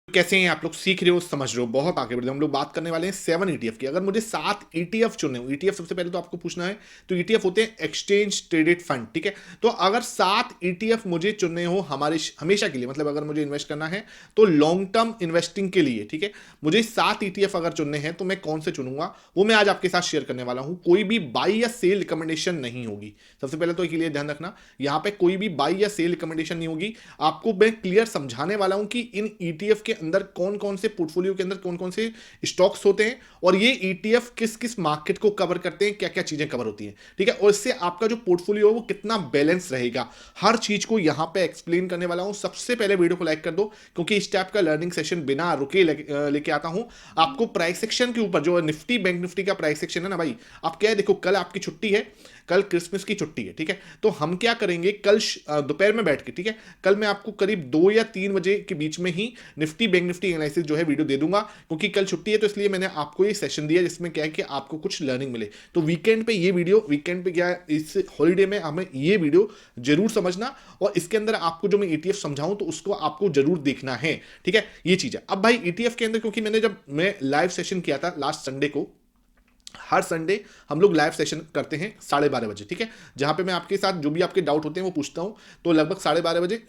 कैसे हैं आप लोग? सीख रहे हो, समझ रहे हो, बहुत आगे बढ़ रहे हो। हम लोग बात करने वाले हैं 7 ईटीएफ की। अगर मुझे 7 ईटीएफ चुनने हो, ईटीएफ सबसे पहले तो आपको पूछना है, तो ईटीएफ होते हैं एक्सचेंज ट्रेडेड फंड, ठीक है। तो अगर 7 ईटीएफ मुझे चुनने हो हमारे हमेशा के लिए, मतलब अगर मुझे इन्वेस्ट करना है तो लॉन्ग टर्म इन्वेस्टिंग के लिए, ठीक है, मुझे 7 ईटीएफ अगर चुनने हैं तो मैं कौन से चुनूंगा वो मैं आज आपके साथ शेयर करने वाला हूं। कोई भी बाई या सेल रिकमेंडेशन नहीं होगी। सबसे पहले तो इसके लिए ध्यान रखना, यहां पे कोई भी बाई या सेल रिकमेंडेशन नहीं होगी। आपको मैं क्लियर समझाने वाला हूं कि इन ईटीएफ के अंदर कौन कौन से पोर्टफोलियो के अंदर कौन कौन से स्टॉक्स होते हैं और ये ईटीएफ किस किस मार्केट को कवर करते हैं, क्या क्या चीजें कवर होती हैं, ठीक है। और इससे आपका जो पोर्टफोलियो है वो कितना बैलेंस रहेगा, हर चीज को यहां पे एक्सप्लेन करने वाला हूं। सबसे पहले वीडियो को लाइक कर दो, क्योंकि इस टाइप का लर्निंग सेशन बिना रुके लेके आता हूं आपको। प्राइस सेक्शन के ऊपर जो निफ्टी बैंक निफ्टी का प्राइस सेक्शन है ना भाई, आप क्या है, देखो कल आपकी छुट्टी है, कल क्रिसमस की छुट्टी है, ठीक है। तो हम क्या करेंगे, कल दोपहर में बैठ के, ठीक है, कल मैं आपको करीब 2 या 3 बजे के बीच में ही निफ्टी बैंक निफ्टी एनालिसिस जो है वीडियो दे दूंगा, क्योंकि कल छुट्टी है। तो इसलिए मैंने आपको ये सेशन दिया जिसमें क्या है कि आपको कुछ लर्निंग मिले। तो वीकेंड पे ये वीडियो, वीकेंड पे क्या है, इस हॉलीडे में हमें ये वीडियो जरूर समझना, और इसके अंदर आपको जो मैं ईटीएफ समझाऊं तो उसको आपको जरूर देखना है, ठीक है। ये चीज है। अब भाई ईटीएफ के अंदर, क्योंकि मैंने जब मैं लाइव सेशन किया था लास्ट संडे को, हर संडे हम लोग लाइव सेशन करते हैं 12:30 बजे, ठीक है, जहां पे मैं आपके साथ जो भी आपके डाउट होते हैं वो पूछता हूं। तो लगभग 12:30 बजे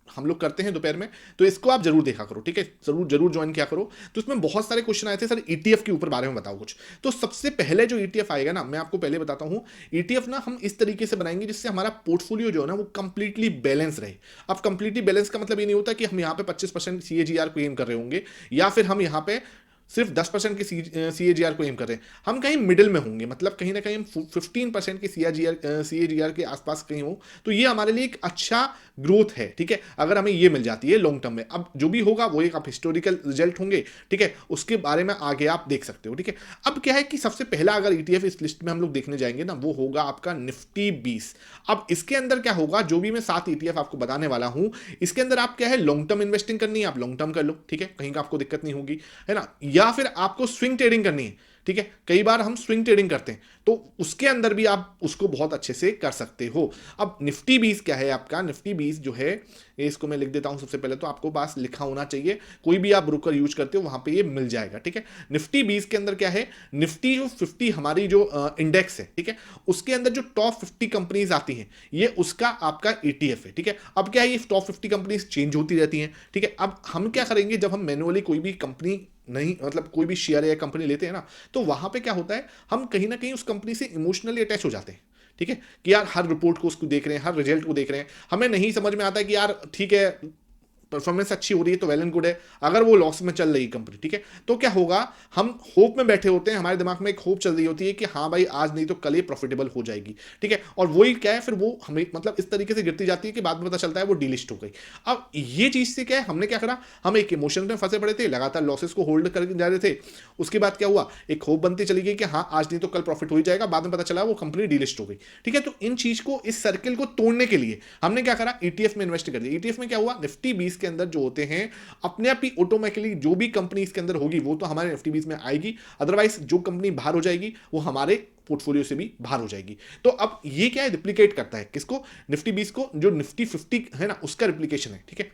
हम लोग करते हैं दोपहर में। तो इसको आप जरूर देखा करो, ठीक है, जरूर जरूर ज्वाइन किया करो। तो इसमें बहुत सारे क्वेश्चन आए थे, सर ईटीएफ के ऊपर बारे में बताओ कुछ। तो सबसे पहले जो ईटीएफ आएगा ना, मैं आपको पहले बताता हूं, ईटीएफ ना हम इस तरीके से बनाएंगे जिससे हमारा पोर्टफोलियो जो है ना वो कंप्लीटली बैलेंस रहे। अब कंप्लीटली बैलेंस का मतलब ये नहीं होता कि हम यहाँ पे 25% सीएजीआर को एम कर रहे होंगे, या फिर हम यहाँ पे सिर्फ 10% के सीएजीआर को एम कर रहे हैं। हम कहीं मिडिल में होंगे, मतलब कहीं ना कहीं हम 15% के सीएजीआर के आसपास कहीं हो, तो ये हमारे लिए एक अच्छा ग्रोथ है, ठीक है, अगर हमें ये मिल जाती है लॉन्ग टर्म में। अब जो भी होगा वो एक आप हिस्टोरिकल रिजल्ट होंगे, ठीक है, उसके बारे में आगे आप देख सकते हो, ठीक है। अब क्या है कि सबसे पहला अगर ईटीएफ इस लिस्ट में हम लोग देखने जाएंगे ना, वो होगा आपका निफ्टी 20। अब इसके अंदर क्या होगा, जो भी मैं 7 ईटीएफ आपको बताने वाला हूं, इसके अंदर आप क्या है, लॉन्ग टर्म इन्वेस्टिंग करनी है, आप लॉन्ग टर्म कर लो, ठीक है, कहीं का आपको दिक्कत नहीं होगी, है ना। या फिर आपको स्विंग ट्रेडिंग करनी है, ठीक है, कई बार हम स्विंग ट्रेडिंग करते हैं, तो उसके अंदर भी आप उसको बहुत अच्छे से कर सकते हो। अब निफ्टी 20 क्या है आपका, निफ्टी 20 जो है, इसको मैं लिख देता हूं सबसे पहले, तो आपको पास लिखा होना चाहिए, कोई भी आप ब्रोकर यूज करते हो वहां पे ये मिल जाएगा, ठीक है। निफ्टी 20 के अंदर क्या है, निफ्टी जो 50 हमारी जो इंडेक्स है, ठीक है, उसके अंदर जो टॉप 50 कंपनीज आती हैं, ये उसका आपका ईटीएफ है, ठीक है। अब क्या है, ये टॉप 50 कंपनीज चेंज होती रहती हैं, ठीक है। अब हम क्या करेंगे, जब हम मैनुअली कोई भी कंपनी नहीं, मतलब कोई भी शेयर या कंपनी लेते हैं ना, तो वहां पे क्या होता है, हम कहीं ना कहीं उस कंपनी से इमोशनली अटैच हो जाते हैं, ठीक है, कि यार हर रिपोर्ट को उसको देख रहे हैं, हर रिजल्ट को देख रहे हैं, हमें नहीं समझ में आता है कि यार ठीक है परफॉर्मेंस अच्छी हो रही है तो वेल एंड गुड है, अगर वो लॉस में चल रही है कंपनी, ठीक है, तो क्या होगा, हम होप में बैठे होते हैं, हमारे दिमाग में एक होप चल रही होती है कि हाँ भाई आज नहीं तो कल ये प्रॉफिटेबल हो जाएगी, ठीक है, और वही क्या है, फिर वो हमें मतलब इस तरीके से गिरती जाती है कि बाद में पता चलता है वो डीलिस्ट हो गई। अब ये चीज से क्या है, हमने क्या करा, हम एक इमोशन में फंसे पड़े थे, लगातार लॉसेस को होल्ड कर जा रहे थे। उसके बाद क्या हुआ, एक होप बनती चली गई कि हाँ आज नहीं तो कल प्रॉफिट हो ही जाएगा, बाद में पता चला वो कंपनी डीलिस्ट हो गई, ठीक है। तो इन चीज को, इस सर्किल को तोड़ने के लिए हमने क्या करा, ईटीएफ में इन्वेस्ट कर दिया। ईटीएफ में क्या हुआ, निफ्टी 20 के अंदर जो होते हैं अपने आप ही ऑटोमेटिकली जो भी कंपनी इसके अंदर होगी वो तो हमारे निफ्टी 20 में आएगी, अदरवाइज जो कंपनी बाहर हो जाएगी वो हमारे पोर्टफोलियो से भी बाहर हो जाएगी। तो अब ये क्या है, रिप्लिकेट करता है किसको, निफ्टी 20 को, जो निफ्टी 50 है ना उसका रिप्लिकेशन है, ठीक है।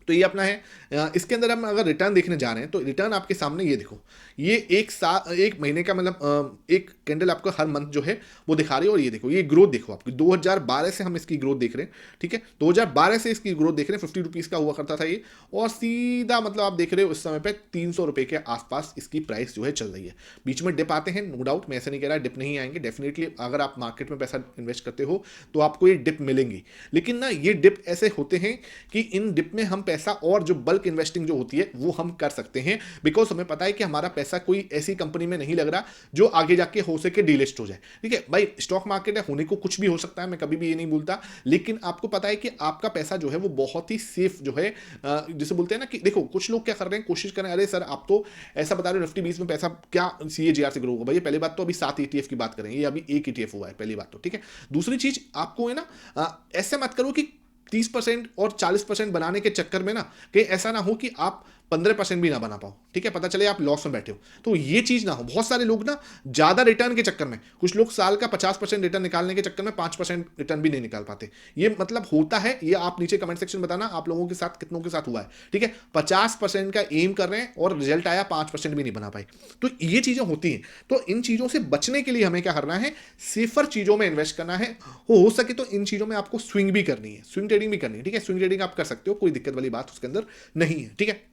तो ये अपना है। इसके अंदर हम अगर रिटर्न देखने जा रहे हैं तो रिटर्न आपके सामने ये देखो, ये एक महीने का मतलब एक कैंडल आपको हर मंथ जो है वो दिखा रही है। और ये देखो, ये ग्रोथ देखो आपकी 2012 से हम इसकी ग्रोथ देख रहे हैं, ठीक है, 2012 से इसकी ग्रोथ देख रहे हैं। 50 रुपीज़ का हुआ करता था ये, और सीधा मतलब आप देख रहे हो इस समय पे 300 रुपये के आसपास इसकी प्राइस जो है चल रही है। बीच में डिप आते हैं, नो डाउट, मैं ऐसा नहीं कह रहा डिप नहीं आएंगे, डेफिनेटली अगर आप मार्केट में पैसा इन्वेस्ट करते हो तो आपको ये डिप मिलेंगी। लेकिन ना ये डिप ऐसे होते हैं कि इन डिप में हम पैसा और जो बल्क इन्वेस्टिंग जो होती है वो हम कर सकते हैं, बिकॉज हमें पता है कि हमारा पैसा कोई ऐसी कंपनी में नहीं लग रहा जो आगे जाके हो सके डीलिस्ट हो जाए, ठीक है भाई। स्टॉक मार्केट है, होने को कुछ भी हो सकता है, मैं कभी भी ये नहीं बोलता, लेकिन आपको पता है कि आपका पैसा जो है वो बहुत ही सेफ जो है, जिसे बोलते हैं ना कि देखो कुछ लोग क्या कर रहे हैं, कोशिश करें, अरे सर आप तो ऐसा बता रहे हो निफ्टी 20 में पैसा क्या सीएजीआर से ग्रो होगा। भाई पहली बात तो अभी 7 ईटीएफ की बात करेंगे, ये अभी एक ईटीएफ हुआ है, पहली बात तो, ठीक है। दूसरी चीज आपको है ना, ऐसे मत करो कि 30% और 40% बनाने के चक्कर में ना कहीं ऐसा ना हो कि आप 15% भी ना बना पाओ, ठीक है, पता चले आप लॉस में बैठे हो, तो ये चीज ना हो। बहुत सारे लोग ना ज्यादा रिटर्न के चक्कर में, कुछ लोग साल का 50% रिटर्न निकालने के चक्कर में 5% रिटर्न भी नहीं निकाल पाते। ये मतलब होता है, ये आप नीचे कमेंट सेक्शन में बताना आप लोगों के साथ कितनों के साथ हुआ है, ठीक है। 50% का एम कर रहे हैं और रिजल्ट आया 5% भी नहीं बना पाए, तो ये चीजें होती हैं। तो इन चीजों से बचने के लिए हमें क्या करना है, सेफर चीजों में इन्वेस्ट करना है। हो सके तो इन चीजों में आपको स्विंग भी करनी है, स्विंग ट्रेडिंग भी करनी है, ठीक है। स्विंग ट्रेडिंग आप कर सकते हो, कोई दिक्कत वाली बात उसके अंदर नहीं है, ठीक है।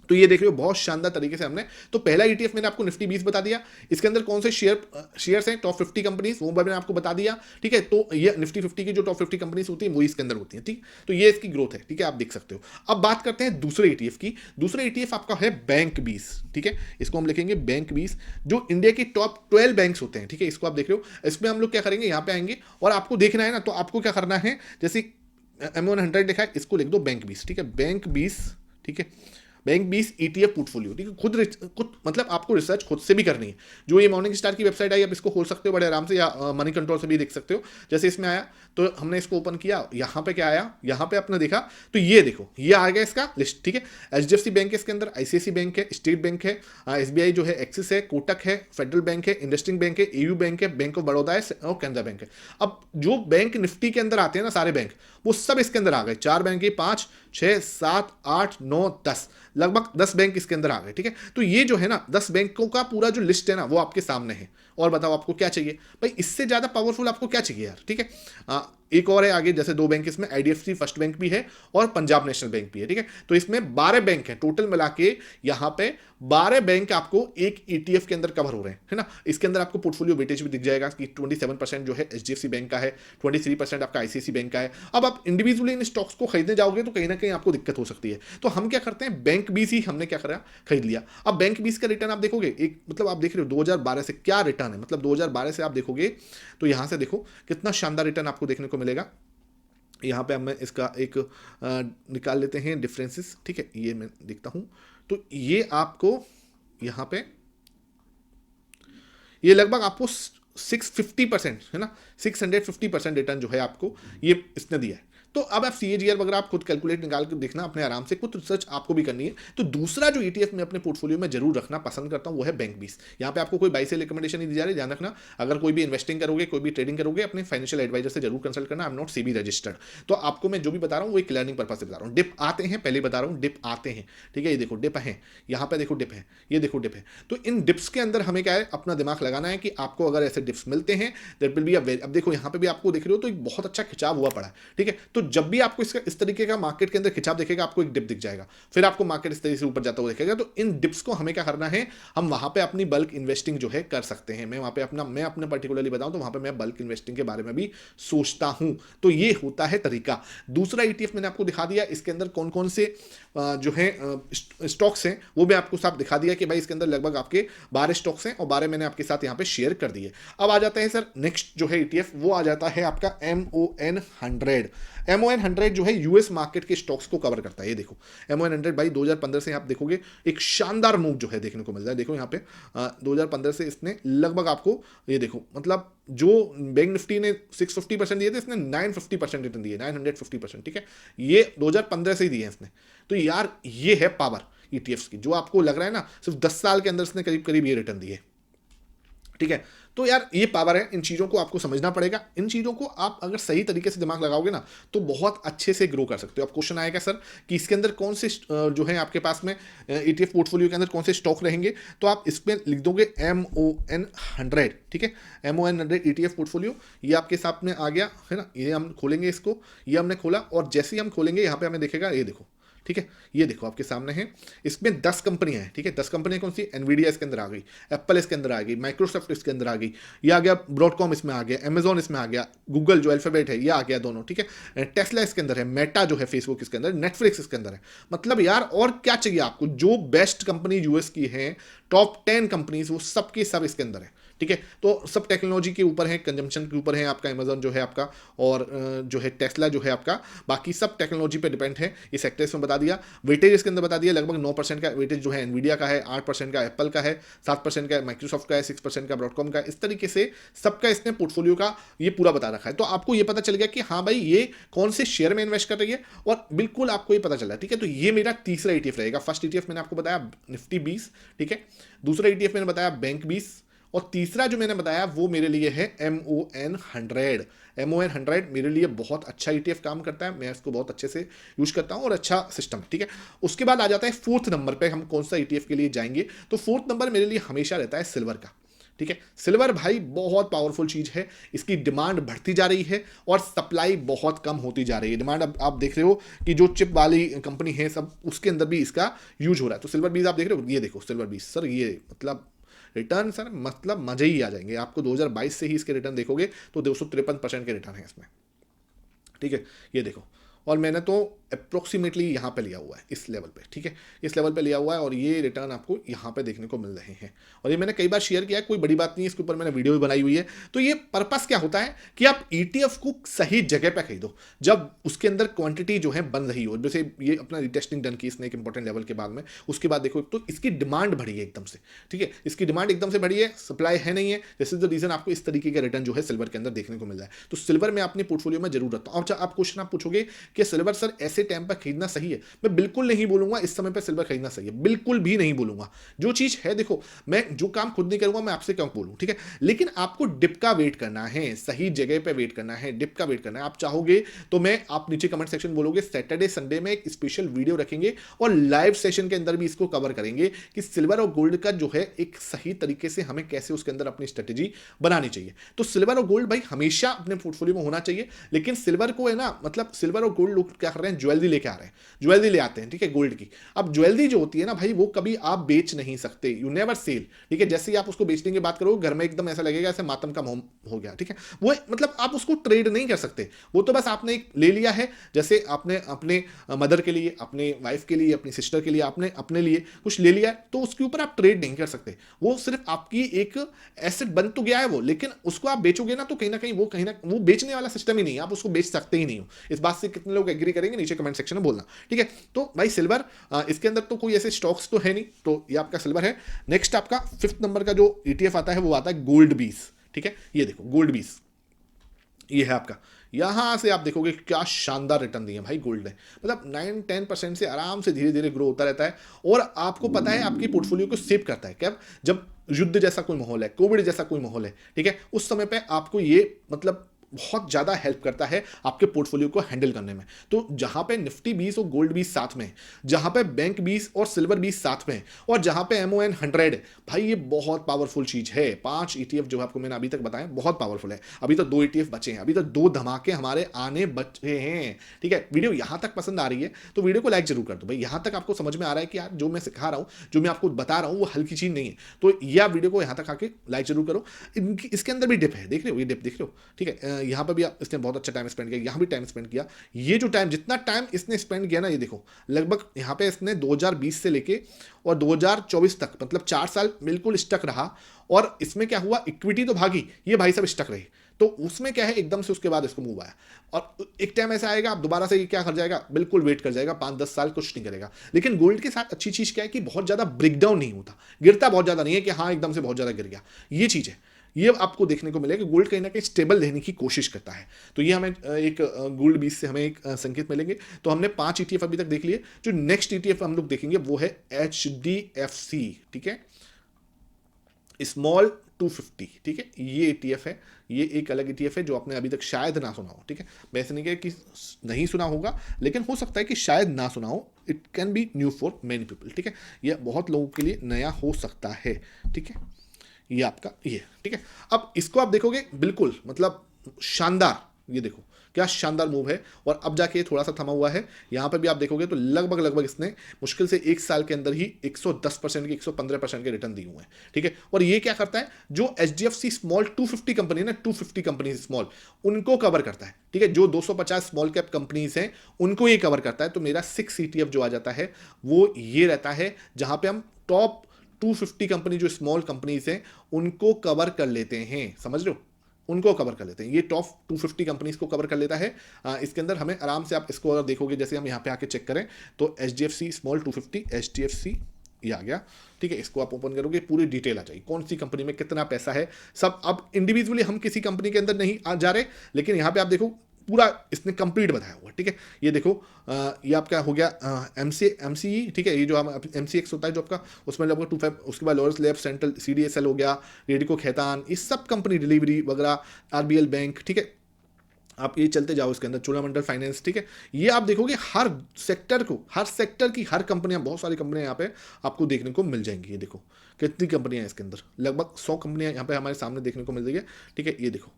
तो ये देख रहे हो बहुत शानदार तरीके से हमने, तो पहला ईटीएफ मैंने आपको निफ्टी 20 बता दिया, इसके अंदर कौन से शेयर्स हैं टॉप 50 कंपनीज, वो मैंने आपको बता दिया, ठीक है। तो ये निफ्टी 50 की जो टॉप 50 कंपनीज होती है वो इसके अंदर होती है, ठीक। तो ये इसकी ग्रोथ है, ठीक है, आप देख सकते हो। अब बात करते हैं दूसरे ईटीएफ की। दूसरा ईटीएफ आपका है बैंक 20, ठीक है, इसको हम लिखेंगे बैंक 20, जो इंडिया के टॉप 12 बैंक्स होते हैं, ठीक है, इसको आप देख रहे हो। इसमें हम लोग क्या करेंगे, यहाँ पे आएंगे और आपको देखना है ना, तो आपको क्या करना है, जैसे M100 लिखा है, इसको लिख दो बैंक 20, ठीक है, बैंक 20, ठीक है, बैंक 20 ETF पोर्टफोलियो, ठीक है। खुद मतलब आपको रिसर्च खुद से भी करनी है। जो ये मॉर्निंग स्टार की वेबसाइट आई, आप इसको खोल सकते हो बड़े आराम से, या मनी कंट्रोल से भी देख सकते हो। जैसे इसमें आया तो हमने इसको ओपन किया, यहाँ पे क्या आया, यहाँ पे आपने देखा तो ये देखो, ये आ गया इसका लिस्ट, ठीक है। HDFC बैंक है इसके अंदर, ICICI बैंक है, स्टेट बैंक है, SBI जो है, एक्सिस है, कोटक है, फेडरल बैंक है, इंडस्ट्रिंग बैंक है, AU बैंक है, बैंक ऑफ बड़ौदा है और कैनरा बैंक है। अब जो बैंक निफ्टी के अंदर आते हैं ना सारे बैंक, वो सब इसके अंदर आ गए। 4 बैंक, 5, 6, 7, 8, 9, 10, लगभग 10 बैंक इसके अंदर आ गए, ठीक है। तो ये जो है ना 10 बैंकों का पूरा जो लिस्ट है ना वो आपके सामने है। और बताओ आपको क्या चाहिए भाई, इससे ज्यादा पावरफुल आपको क्या चाहिए यार, ठीक है। एक और है आगे, जैसे 2 बैंक इसमें, IDFC फर्स्ट बैंक भी है और पंजाब नेशनल बैंक भी है, ठीक है। तो इसमें 12 बैंक है टोटल मिला के, यहाँ पे 12 बैंक आपको एक ETF के अंदर कवर हो रहे हैं, है ना। इसके अंदर आपको पोर्टफोलियो वेटेज भी दिख जाएगा कि 27% जो है HDFC बैंक का है, 23% आपका ICICI बैंक का है। अब आप इंडिविजुअली इन स्टॉक्स को खरीदने जाओगे तो कहीं ना कहीं आपको दिक्कत हो सकती है। तो हम क्या करते हैं, बैंक 20 ही हमने क्या करा, खरीद लिया। अब बैंक 20 का रिटर्न आप देखोगे, एक मतलब आप देख रहे हो 2012 से क्या रिटर्न है, मतलब 2012 से आप देखोगे तो यहां से देखो कितना शानदार रिटर्न आपको देखने को मिलेगा। यहाँ पे मैं इसका एक निकाल लेते हैं डिफरेंसेस, ठीक है, ये मैं देखता हूँ। तो ये आपको यहाँ पे ये लगभग आपको 650% है ना, 650% रिटर्न जो है आपको ये इसने दिया है। तो अब आप CAGR वगैरह आप खुद कैलकुलेट निकाल कर देखना अपने आराम से, कुछ रिसर्च आपको भी करनी है। तो दूसरा जो ETF मैं अपने पोर्टफोलियो में जरूर रखना पसंद करता हूं वो है बैंक 20। यहाँ पे आपको कोई बाई से रिकमेंडेशन नहीं दी जा रही, ध्यान रखना। अगर कोई भी इन्वेस्टिंग करोगे, कोई भी ट्रेडिंग करोगे, अपने फाइनेंशियल एडवाइजर से जरूर कंसल्ट करना। I am not SEBI registered. तो आपको मैं जो भी बता रहा हूँ वो एक लर्निंग पर्पज से बता रहा हूँ। डिप आते हैं, पहले बता रहा हूँ, डिप आते हैं, ठीक है। ये देखो डिप है, यहाँ पे देखो डिप है, ये देखो डिप है। तो इन डिप्स के अंदर हमें क्या है, अपना दिमाग लगाना है कि आपको अगर ऐसे डिप्स मिलते हैं दैट विल बी अब देखो यहाँ पे भी आपको देख रहे हो तो एक बहुत अच्छा खिंचाव हुआ पड़ा है, ठीक है। तो जब भी आपको इसका इस तरीके का मार्केट के अंदर खिंचाव दिखेगा, आपको एक डिप दिख जाएगा, फिर आपको मार्केट इस तरीके से ऊपर जाता हुआ दिखेगा। तो इन डिप्स को हमें क्या करना है, हम वहां पे अपनी बल्क इन्वेस्टिंग जो है कर सकते हैं। मैं वहां पे मैं अपने पर्टिकुलरली बताऊं तो वहां पे मैं बल्क इन्वेस्टिंग के बारे में भी सोचता हूं। तो ये होता है तरीका। दूसरा ETF मैंने आपको दिखा दिया, इसके अंदर कौन कौन से जो है स्टॉक्स हैं वो भी आपको साफ दिखा दिया कि भाई इसके अंदर लगभग आपके 12 स्टॉक्स हैं और 12 मैंने आपके साथ यहाँ पे शेयर कर दिए। अब आ जाता है सर नेक्स्ट जो है ETF, वो आ जाता है आपका MON100। MON100 जो है US मार्केट के स्टॉक्स को कवर करता है। ये देखो MON100 भाई 2015 से आप देखोगे एक शानदार मूव जो है देखने को मिल रहा है। देखो यहाँ पे 2015 से इसने लगभग आपको ये देखो, मतलब जो बैंक निफ्टी ने 650% दिए थे, इसने 950% रिटर्न दिए, 950%, ठीक है। ये 2015 से ही दिए इसने। तो यार ये है पावर ETFs की, जो आपको लग रहा है ना सिर्फ 10 साल के अंदर इसने करीब करीब ये रिटर्न दिए, ठीक है। तो यार ये पावर है, इन चीज़ों को आपको समझना पड़ेगा। इन चीज़ों को आप अगर सही तरीके से दिमाग लगाओगे ना तो बहुत अच्छे से ग्रो कर सकते हो। अब क्वेश्चन आएगा सर कि इसके अंदर कौन से जो है आपके पास में ETF पोर्टफोलियो के अंदर कौन से स्टॉक रहेंगे, तो आप इसमें लिख दोगे MON100, ठीक है। MON100 ETF पोर्टफोलियो, ये आपके सामने आ गया है ना। ये हम खोलेंगे इसको, ये हमने खोला और जैसे ही हम खोलेंगे यहाँ पे हमें देखेगा, ये देखो, ठीक है, ये देखो आपके सामने है। इसमें 10 कंपनियां हैं, ठीक है। 10 कंपनियां कौन सी, एनवीडिया इसके अंदर आ गई, एप्पल इसके अंदर आ गई, माइक्रोसॉफ्ट इसके अंदर आ गई, ये आ गया, ब्रॉडकॉम इसमें आ गया, अमेजॉन इसमें आ गया, गूगल जो अल्फाबेट है ये आ गया दोनों, ठीक है। टेस्ला इसके अंदर है, मेटा जो है फेसबुक इसके अंदर, नेटफ्लिक्स इसके अंदर है। मतलब यार और क्या चाहिए आपको, जो बेस्ट कंपनी US की है, टॉप 10 कंपनीज वो सबके सब इसके अंदर है, ठीक है। तो सब टेक्नोलॉजी के ऊपर है, कंजम्पशन के ऊपर है आपका अमेजन जो है आपका, और जो है टेस्ला जो है आपका, बाकी सब टेक्नोलॉजी पे डिपेंड है। इस सेक्टर्स में बता दिया। वेटेज इसके अंदर बता दिया, लगभग 9% का वेटेज जो है एनवीडिया का है, 8% का एप्पल का है, 7% का माइक्रोसॉफ्ट का है, 6% का ब्रॉडकॉम का है। इस तरीके से सबका इसने पोर्टफोलियो का ये पूरा बता रखा है। तो आपको ये पता चल गया कि हाँ भाई ये कौन से शेयर में इन्वेस्ट कर रही है, और बिल्कुल आपको ये पता चला। ठीक है, तो ये मेरा तीसरा ईटीएफ रहेगा। फर्स्ट ईटीएफ मैंने आपको बताया निफ्टी 20, ठीक है। दूसरा ईटीएफ मैंने बताया बैंक 20, और तीसरा जो मैंने बताया वो मेरे लिए है MON 100। MON 100 मेरे लिए बहुत अच्छा ईटीएफ काम करता है, मैं इसको बहुत अच्छे से यूज करता हूं और अच्छा सिस्टम है, ठीक है। उसके बाद आ जाता है फोर्थ नंबर पे, हम कौन सा ईटीएफ के लिए जाएंगे। तो फोर्थ नंबर मेरे लिए हमेशा रहता है सिल्वर का, ठीक है। सिल्वर भाई बहुत पावरफुल चीज है, इसकी डिमांड बढ़ती जा रही है और सप्लाई बहुत कम होती जा रही है। डिमांड अब आप देख रहे हो कि जो चिप वाली कंपनी है सब, उसके अंदर भी इसका यूज हो रहा है। तो सिल्वर बीज आप देख रहे हो, ये देखो सिल्वर बीज सर, ये मतलब रिटर्न सर मतलब मजे ही आ जाएंगे आपको। 2022 से ही इसके रिटर्न देखोगे तो 253% के रिटर्न है इसमें, ठीक है। ये देखो, और मैंने तो अप्रोक्सीमेटली यहाँ पे लिया हुआ है इस लेवल पे, ठीक है, इस लेवल पे लिया हुआ है, और ये रिटर्न आपको यहाँ पे देखने को मिल रहे हैं। और ये मैंने कई बार शेयर किया है, कोई बड़ी बात नहीं है, इसके ऊपर मैंने वीडियो भी बनाई हुई है। तो ये पर्पस क्या होता है कि आप ईटीएफ को सही जगह पे खरीदो जब उसके अंदर क्वांटिटी जो है बन रही हो। जैसे ये अपना रिटेस्टिंग डन की इसने एक इंपॉर्टेंट लेवल के बाद में, उसके बाद देखो तो इसकी डिमांड बढ़ी है एकदम से, ठीक है, इसकी डिमांड एकदम से बढ़ी है, सप्लाई है नहीं है। दिस इज द रीजन आपको इस तरीके का रिटर्न जो है सिल्वर के अंदर देखने को मिल रहा है। तो सिल्वर में अपने पोर्टफोलियो में जरूर रखता हूँ। आप क्वेश्चन आप पूछोगे कि सिल्वर सर ऐसे टाइम पर खरीदना सही है, मैं बिल्कुल नहीं बोलूंगा इस समय पे सिल्वर खरीदना सही है, बिल्कुल भी नहीं बोलूंगा। जो चीज है देखो, मैं जो काम खुद नहीं करूंगा मैं आपसे क्यों बोलूं, ठीक है। लेकिन आपको डिप का वेट करना है, सही जगह पे वेट करना है, डिप का वेट करना है। आप चाहोगे तो मैं, आप नीचे कमेंट सेक्शन बोलोगे, सैटरडे संडे में एक स्पेशल वीडियो रखेंगे और लाइव सेशन के अंदर भी इसको कवर करेंगे कि सिल्वर और गोल्ड का जो है एक सही तरीके से हमें कैसे उसके अंदर अपनी स्ट्रेटेजी बनानी चाहिए। तो सिल्वर और गोल्ड भाई हमेशा अपने पोर्टफोलियो में होना चाहिए। लेकिन सिल्वर को है ना, मतलब सिल्वर और गोल्ड लोग क्या कर रहे हैं, ज्वेलरी लेके आ रहे हैं, ज्वेलरी ले आते हैं, ठीक है, गोल्ड की। अब ज्वेलरी जो होती है ना भाई, वो कभी आप बेच नहीं सकते, यू नेवर सेल, ठीक है। जैसे ही आप उसको बेचने की बात करोगे घर में एकदम ऐसा लगेगा ऐसे मातम का माहौल हो गया, ठीक है। वो मतलब आप उसको ट्रेड नहीं कर सकते, वो तो बस आपने एक ले लिया है। जैसे आपने अपने मदर के लिए, अपने वाइफ के लिए, अपनी सिस्टर के लिए, आपने अपने लिए कुछ ले लिया है, तो उसके ऊपर आप ट्रेड नहीं कर सकते। वो सिर्फ आपकी एक एसेट बन तो गया है वो, लेकिन उसको आप बेचोगे ना तो कहीं ना वो बेचने वाला सिस्टम ही नहीं है, आप उसको बेच सकते ही नहीं हो। इस बात से कितने लोग एग्री करेंगे नीचे कमेंट सेक्शन में बोलना, ठीक है। तो भाई सिल्वर, इसके अंदर तो कोई ऐसे स्टॉक्स तो है नहीं, तो ये आपका सिल्वर है। नेक्स्ट आपका फिफ्थ नंबर का जो ईटीएफ आता है वो आता है गोल्ड 20, ठीक है। ये देखो गोल्ड 20, ये है आपका। यहां से आप देखोगे क्या शानदार रिटर्न दिए भाई गोल्ड ने, मतलब 9-10% से आराम से धीरे धीरे ग्रो होता रहता है। और आपको पता है आपकी पोर्टफोलियो को सेव करता है। क्या, जब युद्ध जैसा कोई माहौल है, कोविड जैसा कोई माहौल है, ठीक है, उस समय पे आपको ये मतलब बहुत ज़्यादा हेल्प करता है आपके पोर्टफोलियो को हैंडल करने में। तो जहां पे निफ्टी 20 और गोल्ड 20 साथ में, जहां पे बैंक 20 और सिल्वर 20 साथ में, और जहां पे MON 100, भाई ये बहुत पावरफुल चीज है। 5 ETF जो आपको मैंने अभी तक बताया बहुत पावरफुल है। अभी तो 2 ETF बचे हैं, अभी तो 2 धमाके हमारे आने बचे हैं, ठीक है। वीडियो यहां तक पसंद आ रही है तो वीडियो को लाइक जरूर कर दो भाई। यहां तक आपको समझ में आ रहा है कि यार जो मैं सिखा रहा हूं, जो मैं आपको बता रहा हूं वो हल्की चीज नहीं है, तो यह वीडियो को यहां तक आके लाइक जरूर करो। इसके अंदर भी डिप है, देख रहे हो, ये डिप देख रहे हो, ठीक है। यहां पर भी इसने बहुत अच्छा टाइम स्पेंड किया, यहां भी टाइम स्पेंड किया। ये जो टाइम, जितना टाइम इसने स्पेंड किया ना, ये देखो लगभग यहां पे इसने 2020 से लेके और 2024 तक, मतलब 4 साल बिल्कुल स्टक रहा। और इसमें क्या हुआ, इक्विटी तो भागी, ये भाई सब स्टक रहे। तो उसमें क्या है, एकदम से उसके बाद इसको मूव आया, और एक टाइम ऐसा आएगा आप दोबारा से ये क्या कर जाएगा, बिल्कुल वेट कर जाएगा, 5-10 साल कुछ नहीं करेगा। लेकिन गोल्ड के साथ अच्छी चीज क्या है कि बहुत ज्यादा ब्रेकडाउन नहीं होता, गिरता बहुत ज्यादा नहीं है कि हाँ एकदम से बहुत ज्यादा गिर गया, ये चीज है। ये आपको देखने को मिलेगा कि गोल्ड कहीं ना कहीं स्टेबल रहने की कोशिश करता है। तो ये हमें एक गोल्ड 20 से हमें एक संकेत मिलेंगे। तो हमने 5 ETF अभी तक देख लिए। जो नेक्स्ट ETF हम लोग देखेंगे वो है HDFC, ठीक है, स्मॉल 250, ठीक है। ये ETF है, ये एक अलग ETF है जो आपने अभी तक शायद ना सुना हो, ठीक है। मैं ऐसे नहीं कह कि नहीं सुना होगा, लेकिन हो सकता है कि शायद ना सुना हो, it can be new for many people, ठीक है। ये बहुत लोगों के लिए नया हो सकता है, ठीक है। ये आपका ये, ठीक है। अब इसको आप देखोगे बिल्कुल मतलब शानदार, ये देखो क्या शानदार मूव है। और अब जाके ये थोड़ा सा थमा हुआ है, यहां पर भी आप देखोगे तो लगभग इसने मुश्किल से 1 साल के अंदर ही 110% के 115% के रिटर्न दिए हुए हैं, ठीक है। और ये क्या करता है, जो HDFC स्मॉल 250 कंपनी है ना, 250 कंपनी स्मॉल, उनको कवर करता है, ठीक है। जो 250 स्मॉल कैप कंपनीज हैं उनको ये कवर करता है। तो मेरा 6 ETF जो आ जाता है वो ये रहता है, जहां पे हम टॉप 250 कंपनी जो स्मॉल कंपनीज हैं उनको कवर कर लेते हैं, समझ रहे हो, उनको कवर कर लेते हैं। ये टॉप 250 कंपनीज को कवर कर लेता है। इसके अंदर हमें आराम से, आप इसको अगर देखोगे, जैसे हम यहाँ पे आके चेक करें तो HDFC स्मॉल 250, HDFC ये आ गया, ठीक है। इसको आप ओपन करोगे पूरी डिटेल आ जाएगी, कौन सी कंपनी में कितना पैसा है सब। अब इंडिविजुअली हम किसी कंपनी के अंदर नहीं जा रहे, लेकिन यहाँ पे आप देखो पूरा इसने कंप्लीट बताया हुआ, ठीक है। ये देखो ये आपका हो गया MCE, ठीक है। ये जो हम MCX होता है जो आपका, उसमें लगभग 25, उसके बाद लॉरेंस लैब, सेंट्रल CDSL हो गया, रेडिको खैतान, ये सब कंपनी, डिलीवरी वगैरह, RBL बैंक, ठीक है। आप ये चलते जाओ इसके अंदर, चोलामंडल फाइनेंस, ठीक है। ये आप देखोगे हर सेक्टर को, हर सेक्टर की हर कंपनियां, बहुत सारी कंपनियां यहाँ पे आपको देखने को मिल जाएंगी। ये देखो कितनी कंपनियां हैं इसके अंदर, लगभग 100 कंपनियां यहाँ पे हमारे सामने देखने को मिल रही है, ठीक है। ये देखो,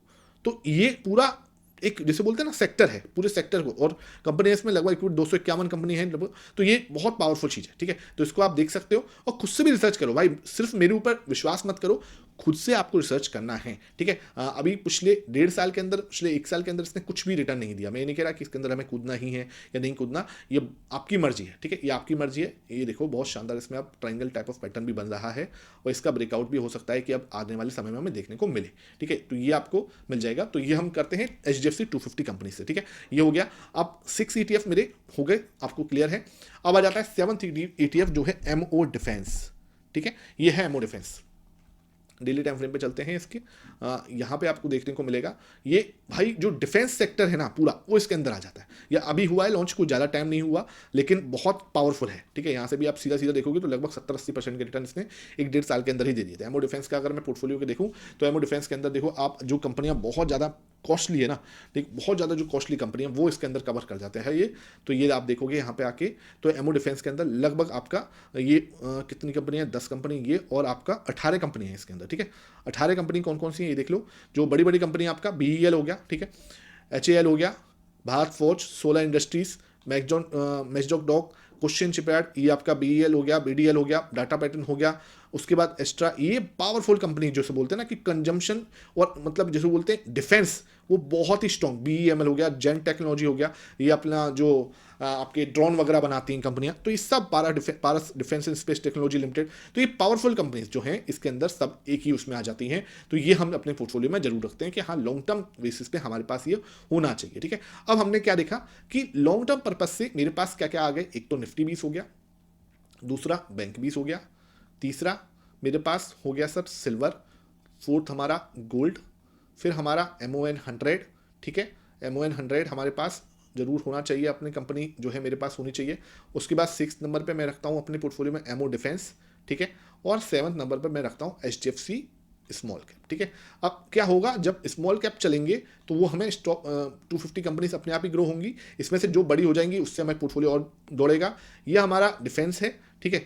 तो ये पूरा एक, जैसे बोलते हैं ना, सेक्टर है, पूरे सेक्टर को, और कंपनी इसमें लगभग 251 कंपनी है लगभग। तो ये बहुत पावरफुल चीज़ है, ठीक है। तो इसको आप देख सकते हो और खुद से भी रिसर्च करो भाई, सिर्फ मेरे ऊपर विश्वास मत करो, खुद से आपको रिसर्च करना है, ठीक है। अभी पिछले 1.5 साल के अंदर, पिछले 1 साल के अंदर इसने कुछ भी रिटर्न नहीं दिया। मैं ये नहीं कह रहा कि इसके अंदर हमें कूदना ही है या नहीं कूदना, ये आपकी मर्जी है, ठीक है। ये आपकी मर्जी है। ये देखो बहुत शानदार इसमें आप ट्राइंगल टाइप ऑफ पैटर्न भी बन रहा है, और इसका ब्रेकआउट भी हो सकता है कि अब आने वाले समय में हमें देखने को मिले, ठीक है। तो ये आपको मिल जाएगा। तो ये हम करते हैं HDFC 250 कंपनी से, ठीक है। ये हो गया। अब 6 ETF मेरे हो गए, आपको क्लियर है। अब आ जाता है 7th ETF जो है MO डिफेंस, ठीक है। ये है MO defence. Daily time frame पे चलते हैं इसके, यहाँ पे आपको देखने को मिलेगा ये भाई जो डिफेंस सेक्टर है ना पूरा, वो इसके अंदर आ जाता है। या अभी हुआ है लॉन्च, कुछ ज़्यादा टाइम नहीं हुआ, लेकिन बहुत पावरफुल है, ठीक है। यहाँ से भी आप सीधा सीधा देखोगे तो लगभग 70-80% के रिटर्न इसने 1-1.5 साल के अंदर ही दे दिए थे। MO डिफेंस का अगर मैं पोर्टफोलियो के देखूँ तो MO डिफेंस के अंदर देखो आप, जो कंपनियाँ बहुत ज़्यादा कॉस्टली है ना, ठीक, बहुत ज़्यादा जो कॉस्टली कंपनी है वो इसके अंदर कवर कर जाते हैं ये। तो ये आप देखोगे यहाँ पे आके, तो MO डिफेंस के अंदर लगभग आपका ये कितनी कंपनी है, 10 कंपनी ये, और आपका 18 कंपनी है इसके अंदर, ठीक है। 18 कंपनी कौन कौन सी है ये देख लो। जो बड़ी बड़ी कंपनी आपका BEL हो गया, ठीक है, HAL हो गया, भारत फोर्ज, सोलर इंडस्ट्रीज, मैकडॉक डॉक, क्वेश्चन शिपयार्ड, ये आपका BEL हो गया, BDL हो गया, डाटा पैटर्न हो गया। उसके बाद एक्स्ट्रा, ये पावरफुल कंपनी जैसे बोलते हैं ना कि कंजम्पशन और मतलब जैसे बोलते हैं डिफेंस, वो बहुत ही स्ट्रॉन्ग, BEML हो गया, जेन टेक्नोलॉजी हो गया, ये अपना जो आपके ड्रोन वगैरह बनाती हैं कंपनियां, तो ये सब Paras Defence and Space Technology Limited, तो ये पावरफुल कंपनीज जो हैं इसके अंदर सब एक ही उसमें आ जाती हैं। तो ये हम अपने पोर्टफोलियो में जरूर रखते हैं कि हाँ लॉन्ग टर्म बेसिस पे हमारे पास ये होना चाहिए, ठीक है। अब हमने क्या देखा कि लॉन्ग टर्म पर्पज से मेरे पास क्या क्या आ गए। एक तो निफ्टी 20 हो गया, दूसरा बैंक 20 हो गया, तीसरा मेरे पास हो गया सर सिल्वर, फोर्थ हमारा गोल्ड, फिर हमारा MON 100, ठीक है। MON 100 हमारे पास जरूर होना चाहिए, अपनी कंपनी जो है मेरे पास होनी चाहिए। उसके बाद 6 नंबर पे मैं रखता हूँ अपने पोर्टफोलियो में MO डिफेंस, ठीक है। और 7th नंबर पे मैं रखता हूँ HDFC स्मॉल कैप, ठीक है। अब क्या होगा, जब स्मॉल कैप चलेंगे तो वो हमें स्टॉक 250 कंपनीज अपने आप ही ग्रो होंगी, इसमें से जो बड़ी हो जाएंगी उससे हमारा पोर्टफोलियो और दौड़ेगा। ये हमारा डिफेंस है, ठीक है।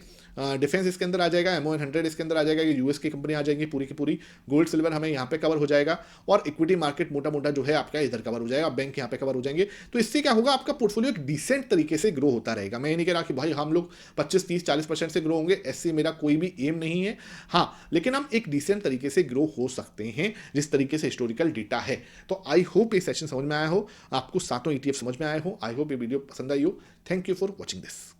डिफेंस इसके अंदर आ जाएगा, MON 100 इसके अंदर आ जाएगा, ये US की कंपनी आ जाएंगी पूरी की पूरी। गोल्ड सिल्वर हमें यहाँ पे कवर हो जाएगा, और इक्विटी मार्केट मोटा मोटा जो है आपका इधर कवर हो जाएगा, बैंक यहाँ पे कवर हो जाएंगे। तो इससे क्या होगा, आपका पोर्टफोलियो एक डिसेंट तरीके से ग्रो होता रहेगा। मैं ये नहीं कह रहा कि भाई हम लोग 25-30-40% से ग्रो होंगे, ऐसे मेरा कोई भी एम नहीं है, हाँ, लेकिन हम एक डिसेंट तरीके से ग्रो हो सकते हैं जिस तरीके से हिस्टोरिकल डेटा है। तो आई होप ये सेशन समझ में आया हो, आपको सातों ETF समझ में आए हो। आई होप ये वीडियो पसंद आई हो। Thank you for watching this.